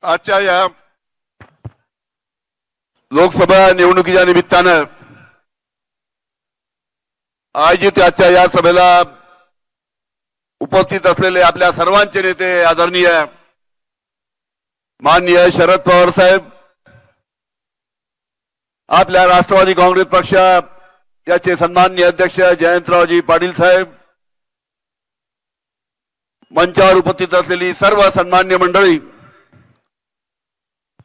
आजच्या या लोकसभा निवडणुकीच्या निमित्तानं आयोजित आजच्या या सभेला उपस्थित असलेले आपल्या सर्वांचे नेते आदरणीय माननीय शरद पवार साहेब, आपल्या राष्ट्रवादी काँग्रेस पक्ष याचे सन्माननीय अध्यक्ष जयंतरावजी पाटील साहेब, मंचावर उपस्थित असलेली सर्व सन्मान्य मंडळी,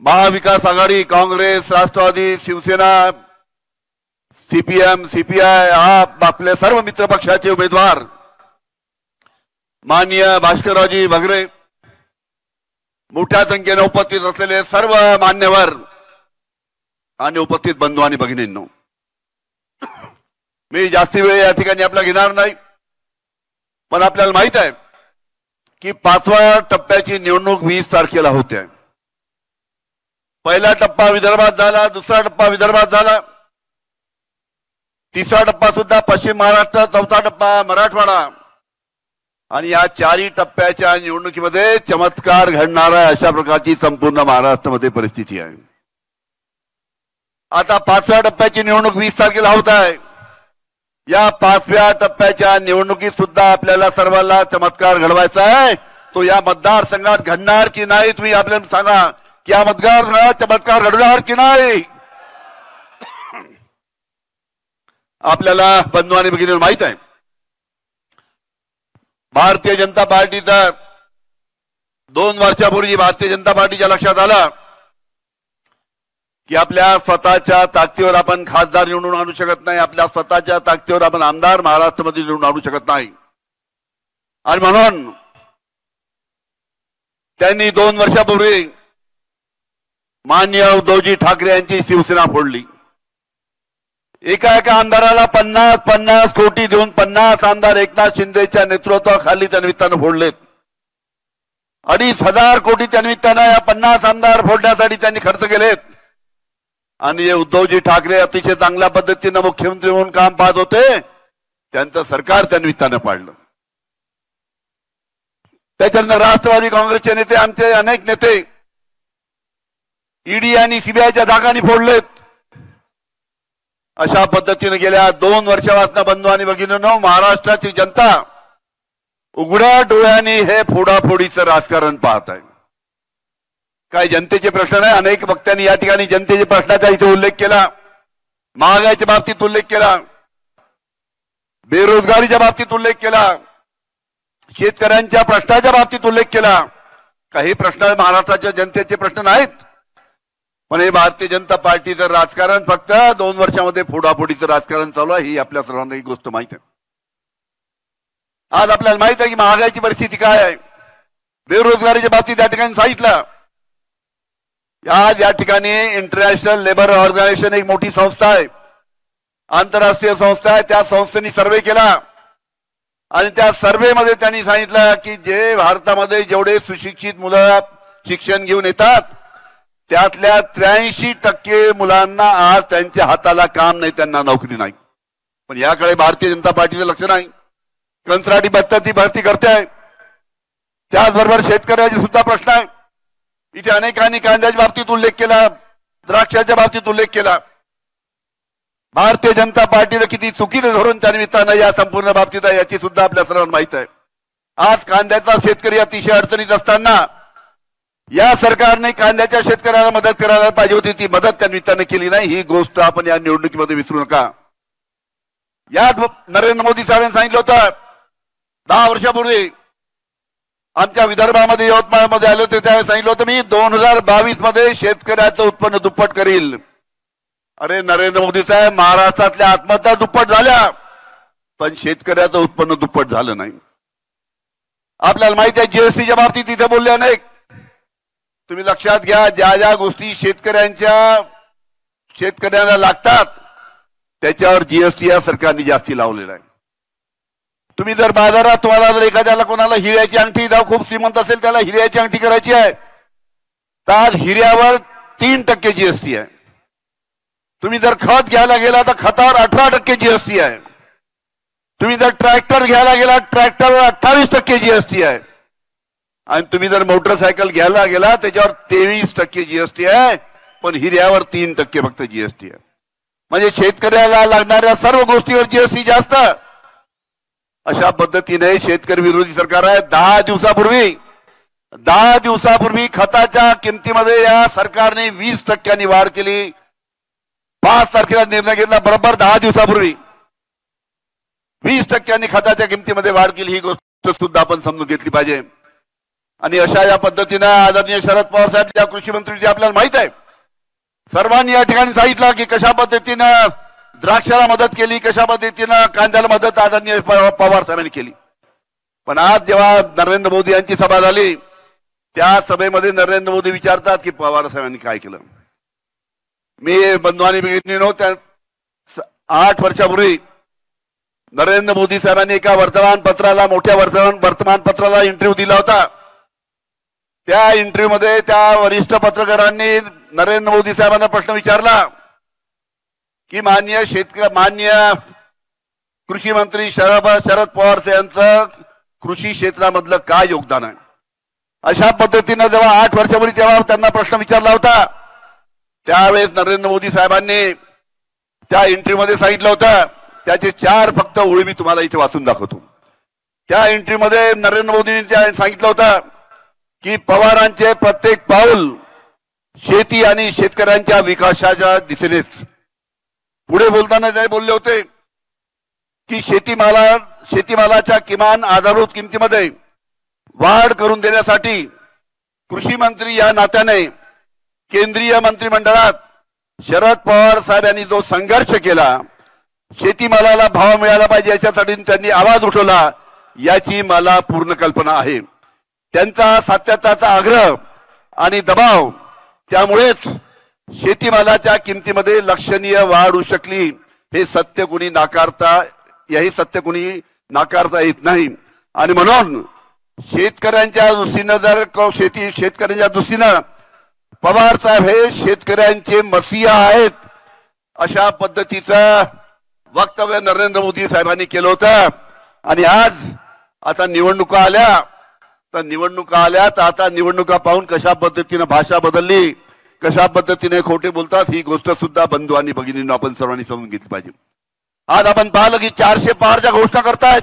महाविकास आघाडी, काँग्रेस, राष्ट्रवादी, शिवसेना, सीपीएम, सीपीआय, आप, आपले सर्व मित्र पक्षाचे उमेदवार, माननीय भास्कररावजी भगरे, मोठ्या संख्येने उपस्थित असलेले सर्व मान्यवर आणि उपस्थित बंधू आणि भगिनींनो, मी जास्ती वेळ या ठिकाणी आपला घेणार नाही, पण आपल्याला माहित आहे की 5व्या टप्प्याची निवडणूक 20 तारखेला होते. पहिला टप्पा विदर्भात झाला, दुसरा टप्पा विदर्भात झाला, तिसरा टप्पा सुद्धा पश्चिम महाराष्ट्र, चौथा टप्पा मराठवाडा, आणि या 4ही टप्प्याच्या निवडणुकीमध्ये चमत्कार घडणार आहे अशा प्रकारची संपूर्ण महाराष्ट्रामध्ये परिस्थिती आहे. आता 5व्या टप्प्याची निवडणूक 20 तारखेला होत आहे. या 5व्या टप्प्याच्या निवडणुकीत सुद्धा आपल्याला सर्वांना चमत्कार घडवायचा आहे. तो या मतदारसंघात घडणार की नाही, तुम्ही आपल्याला सांगा की या मतदारसंघात चमत्कार घडणार की नाही. आपल्याला बंधू आणि भगिनींनो माहित आहे, भारतीय जनता पार्टीचा 2 वर्षापूर्वी भारतीय जनता पार्टीच्या लक्षात आला की आपल्या स्वतःच्या ताकदीवर आपण खासदार निवडून आणू शकत नाही, आपल्या स्वतःच्या ताकदीवर आपण आमदार महाराष्ट्रामध्ये निवडून आणू शकत नाही, आणि म्हणून त्यांनी 2 वर्षापूर्वी माननीय उद्धवजी ठाकरे यांची शिवसेना फोडली. एका आमदाराला 50 कोटी देऊन 50 आमदार एकनाथ शिंदेच्या नेतृत्वाखाली त्या निमित्तानं फोडलेत. 2,500 कोटी त्या निमित्तानं या 50 आमदार फोडण्यासाठी त्यांनी खर्च केलेत. आणि हे उद्धवजी ठाकरे अतिशय चांगल्या पद्धतीनं मुख्यमंत्री म्हणून काम पाहत होते, त्यांचं सरकार त्या निमित्तानं पाडलं. त्याच्यानंतर राष्ट्रवादी काँग्रेसचे नेते, आमचे अनेक नेते ईडी आणि सीबीआयच्या धाकांनी फोडलेत. अशा पद्धतीने गेल्या 2 वर्षापासून बंधू आणि भगिनींनो महाराष्ट्राची जनता उघड्या डोळ्यांनी हे फोडाफोडीचं राजकारण पाहत आहे. काय जनतेचे प्रश्न नाही, अनेक वक्त्यांनी या ठिकाणी जनतेच्या प्रश्नाचा इथे उल्लेख केला, महागाईच्या बाबतीत उल्लेख केला, बेरोजगारीच्या बाबतीत उल्लेख केला, शेतकऱ्यांच्या प्रश्नाच्या बाबतीत उल्लेख केला. काही प्रश्न महाराष्ट्राच्या जनतेचे प्रश्न नाहीत, पण हे भारतीय जनता पार्टीचं राजकारण फक्त 2 वर्षामध्ये फोडाफोडीचं राजकारण चालू आहे, ही आपल्या सर्वांना ही गोष्ट माहित आहे. आज आपल्याला माहित आहे की महागाईची परिस्थिती काय आहे, बेरोजगारीच्या बाबतीत या ठिकाणी सांगितलं. आज या ठिकाणी इंटरनॅशनल लेबर ऑर्गनायझेशन एक मोठी संस्था आहे, आंतरराष्ट्रीय संस्था आहे, त्या संस्थेने सर्वे केला आणि त्या सर्वेमध्ये त्यांनी सांगितलं की जे भारतामध्ये जेवढे सुशिक्षित मुलं शिक्षण घेऊन येतात त्यातल्या 83% मुलांना आज त्यांच्या हाताला काम नाही, त्यांना नोकरी नाही. पण याकडे भारतीय जनता पार्टीचं लक्ष नाही. कंत्राटी भरती करते आहे. त्याचबरोबर शेतकऱ्याचे सुद्धा प्रश्न आहे. इथे अनेकांनी कांद्याच्या बाबतीत उल्लेख केला, द्राक्षाच्या बाबतीत उल्लेख केला. भारतीय जनता पार्टीनं किती चुकीचं धोरण त्या निमित्तानं या संपूर्ण बाबतीत आहे याची सुद्धा आपल्या सर्वांना माहित आहे. आज कांद्याचा शेतकरी अतिशय अडचणीत असताना या सरकारने कांद्याच्या शेतकऱ्याला मदत करायला पाहिजे होती, ती मदत त्या निमित्तानं केली नाही. ही गोष्ट आपण या निवडणुकीमध्ये विसरू नका. यात नरेंद्र मोदी साहेबांनी सांगितलं होतं 10 वर्षापूर्वी आमच्या विदर्भामध्ये, यवतमाळमध्ये आले होते, त्यावेळी सांगितलं होतं मी 2022 मध्ये शेतकऱ्याचं उत्पन्न दुप्पट करील. अरे नरेंद्र मोदी साहेब, महाराष्ट्रातल्या आत्महत्या दुप्पट झाल्या, पण शेतकऱ्याचं उत्पन्न दुप्पट झालं नाही. आपल्याला माहिती आहे जीएसटीच्या बाबतीत तिथे बोलले अनेक. तुम्ही लक्षात घ्या, ज्या ज्या गोष्टी शेतकऱ्यांना लागतात त्याच्यावर जीएसटी या सरकारने जास्ती लावलेला आहे. तुम्ही जर बाजारात, तुम्हाला जर एखाद्याला कोणाला हिऱ्याची अंगठी, खूप श्रीमंत असेल त्याला हिऱ्याची अंगठी करायची आहे, तर आज हिऱ्यावर 3% जीएसटी आहे. तुम्ही जर खत घ्यायला गेला तर खतावर 18% जीएसटी आहे. तुम्ही जर ट्रॅक्टर घ्यायला गेला ट्रॅक्टरवर 28% जीएसटी आहे. आणि तुम्ही जर मोटरसायकल घ्यायला गेला त्याच्यावर 23% जीएसटी आहे, पण हिऱ्यावर 3% फक्त जीएसटी आहे. म्हणजे शेतकऱ्याला लागणाऱ्या सर्व गोष्टीवर जीएसटी जास्त. अशा पद्धतीने शेतकरी विरोधी सरकार आहे. 10 दिवसापूर्वी खताच्या किमतीमध्ये या सरकारने 20% वाढ केली. 5 तारखेला निर्णय घेतला, बरोबर 10 दिवसापूर्वी 20% खताच्या किमतीमध्ये वाढ केली. ही गोष्ट सुद्धा आपण समजून घेतली पाहिजे. आणि अशा या पद्धतीनं आदरणीय शरद पवार साहेब ज्या कृषी मंत्री जे आपल्याला माहित आहे, सर्वांनी या ठिकाणी सांगितलं की कशा पद्धतीनं द्राक्षाला मदत केली, कशा पद्धतीनं कांद्याला मदत आदरणीय पवार साहेबांनी केली. पण आज जेव्हा नरेंद्र मोदी यांची सभा झाली, त्या सभेमध्ये नरेंद्र मोदी विचारतात की पवार साहेबांनी काय केलं. मी बंधूंनी बघितली नव्हत्या 8 वर्षापूर्वी नरेंद्र मोदी साहेबांनी एका वर्तमानपत्राला, मोठ्या वर्तमानपत्राला इंटरव्ह्यू दिला होता. त्या इंटरव्ह्यू मध्ये त्या वरिष्ठ पत्रकारांनी नरेंद्र मोदी साहेबांना प्रश्न विचारला की माननीय कृषी मंत्री शरद पवार यांचं कृषी क्षेत्रामधलं काय योगदान आहे. अशा पद्धतीनं जेव्हा 8 वर्षापूर्वी जेव्हा त्यांना प्रश्न विचारला होता, त्यावेळेस नरेंद्र मोदी साहेबांनी त्या इंटरव्ह्यू मध्ये सांगितलं होतं, त्याचे 4 फक्त ओळी मी तुम्हाला इथे वाचून दाखवतो. त्या इंटरव्ह्यू मध्ये नरेंद्र मोदींनी सांगितलं होतं की पवारांचे प्रत्येक पाऊल शेती आणि शेतकऱ्यांच्या विकासाच्या दिशेनेच. पुढे बोलताना ते बोलले होते की शेतीमालाच्या किमान आधारभूत किमतीमध्ये वाढ करून देण्यासाठी कृषी मंत्री या नात्याने केंद्रीय मंत्रिमंडळात शरद पवार साहेब यांनी जो संघर्ष केला, शेतीमालाला भाव मिळाला पाहिजे याच्यासाठी त्यांनी आवाज उठवला, याची मला पूर्ण कल्पना आहे. त्यांचा सातत्याचा आग्रह आणि दबाव, त्यामुळेच शेतीमालाच्या किमतीमध्ये लक्षणीय वाढ होऊ शकली. हे सत्य कुणी नाकारता येत नाही. आणि म्हणून शेतकऱ्यांच्या दृष्टीनं पवार साहेब हे शेतकऱ्यांचे मसीहा आहेत, अशा पद्धतीचं वक्तव्य नरेंद्र मोदी साहेबांनी केलं होतं. आणि आज आता निवडणुका आल्या तर आता निवडणुका पाहून कशा पद्धतीनं भाषा बदलली, कशा पद्धतीने खोटे बोलतात, ही गोष्ट सुद्धा बंधू आणि भगिनींना आपण सर्वांनी समजून घेतली पाहिजे. आज आपण पाहिलं की 400 पारच्या घोषणा करतायत.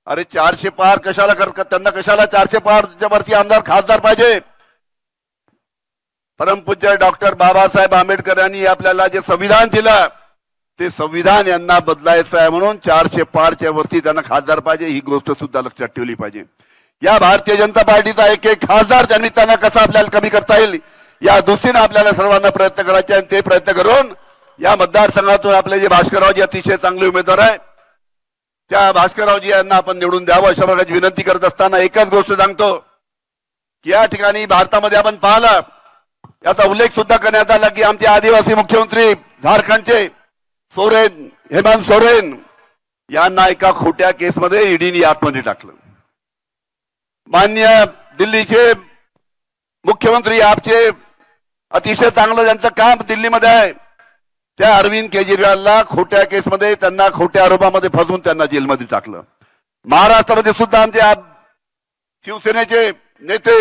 अरे 400 पार कशाला करतात? त्यांना कशाला 400 पारच्या वरती आमदार खासदार पाहिजे? परमपूज्य डॉक्टर बाबासाहेब आंबेडकर यांनी आपल्याला जे संविधान दिलं, ते संविधान यांना बदलायचं आहे. म्हणून 400 पारच्या वरती त्यांना खासदार पाहिजे, ही गोष्ट सुद्धा लक्षात ठेवली पाहिजे. या भारतीय जनता पार्टीचा एक खासदार त्यांनी त्यांना कसा आपल्याला कमी करता येईल, या दृष्टीने आपल्याला सर्वांना प्रयत्न करायचे. आणि ते प्रयत्न करून या मतदारसंघातून आपले जे भास्कररावजी अतिशय चांगले उमेदवार आहे, त्या भास्कररावजी यांना आपण निवडून द्यावं अशा प्रकारची विनंती करत असताना एकच गोष्ट सांगतो की या ठिकाणी भारतामध्ये आपण पाहिलं, याचा उल्लेख सुद्धा करण्यात आला की आमचे आदिवासी मुख्यमंत्री झारखंडचे हेमंत सोरेन यांना एका खोट्या केसमध्ये ईडीने आतमध्ये टाकलं. माननीय दिल्लीचे मुख्यमंत्री आपचे अतिशय चांगलं ज्यांचं काम दिल्लीमध्ये आहे, त्या अरविंद केजरीवालला खोट्या केसमध्ये, त्यांना खोट्या आरोपामध्ये फसवून त्यांना जेलमध्ये टाकलं. महाराष्ट्रामध्ये सुद्धा आमचे शिवसेनेचे नेते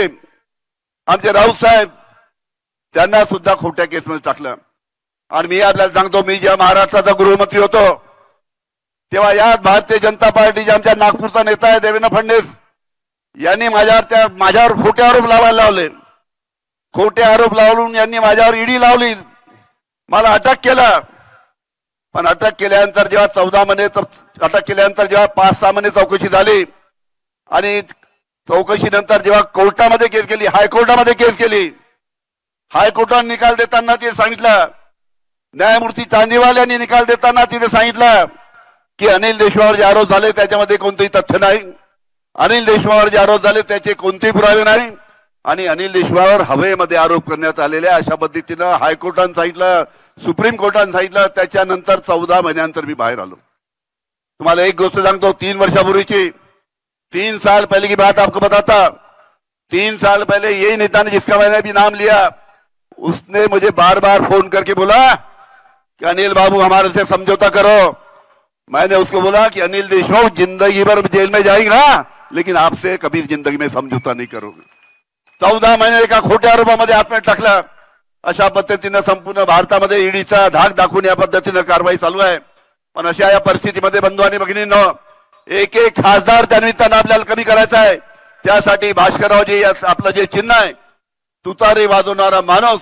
आमचे राऊत साहेब, त्यांना सुद्धा खोट्या केसमध्ये टाकलं. आणि मी आपल्याला सांगतो, मी जेव्हा महाराष्ट्राचा गृहमंत्री होतो तेव्हा याच भारतीय जनता पार्टीचे आमच्या नागपूरचा नेता आहे देवेंद्र फडणवीस यांनी माझ्यावर खोटे आरोप लावायला लावले. खोटे आरोप लावून यांनी माझ्यावर ईडी लावली, मला अटक केलं. पण अटक केल्यानंतर जेव्हा 14 महिने अटक केल्यानंतर जेव्हा 5-6 महिने चौकशी झाली आणि चौकशीनंतर जेव्हा कोर्टामध्ये केस केली, हायकोर्टामध्ये केस केली, हायकोर्टाने निकाल देताना ते सांगितलं, न्यायमूर्ती चांदीवाल यांनी निकाल देताना तिथे सांगितलं की अनिल देशमुखवर जे आरोप झाले त्याच्यामध्ये कोणतेही तथ्य नाही, अनिल देशमुखवर जे आरोप झाले त्याचे कोणतेही पुरावे नाही, आणि अनिल देशमुखवर हवेमध्ये आरोप करण्यात आलेले अशा पद्धतीनं हायकोर्टाने सांगितलं, सुप्रीम कोर्टाने सांगितलं. त्याच्यानंतर 14 महिन्यानंतर मी बाहेर आलो. तुम्हाला एक गोष्ट सांगतो, 3 वर्षापूर्वीची, 3 साल पहले की बात आपको बताता. 3 साल पहले यही नेता ने जिसका मैंने भी नाम लिया, उसने मुझे बार बार फोन करके बोला कि अनिल बाबू हमारे से समझौता करो. मैंने उसको बोला कि अनिल देशमुख जिंदगी भर जेल में जाएगा लेकिन आपसे कभी जिंदगी में समझौता नहीं करोगे. 14 महिने एका खोट्या आरोपामध्ये आत्महत्या टाकला. अशा पद्धतीनं संपूर्ण भारतामध्ये ईडीचा धाक दाखवून या पद्धतीनं कारवाई चालू आहे. पण अशा या परिस्थितीमध्ये बंधू आणि भगिनींनो, एक एक खासदार त्यानिमित्तानं आपल्याला कमी करायचा आहे. त्यासाठी भास्कररावजी आपलं जे चिन्ह आहे, तुतारी वाजवणारा माणूस,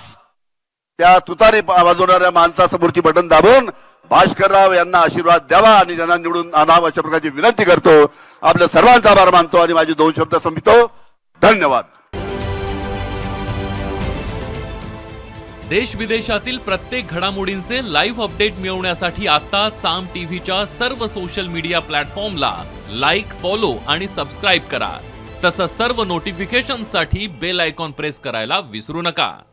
त्या तुतारी वाजवणाऱ्या माणसासमोरची बटन दाबून भास्करराव यांना आशीर्वाद द्यावा आणि त्यांना निवडून आणावं अशा प्रकारची विनंती करतो. आपल्या सर्वांचा आभार मानतो आणि माझे 2 शब्द संपवितो. धन्यवाद. देश विदेशातील प्रत्येक घडामोडींचे लाईव्ह अपडेट मिळवण्यासाठी आता साम टीव्हीच्या सर्व सोशल मीडिया प्लॅटफॉर्मला लाईक, फॉलो आणि सबस्क्राईब करा. तसंच सर्व नोटिफिकेशनसाठी बेल आयकॉन प्रेस करायला विसरू नका.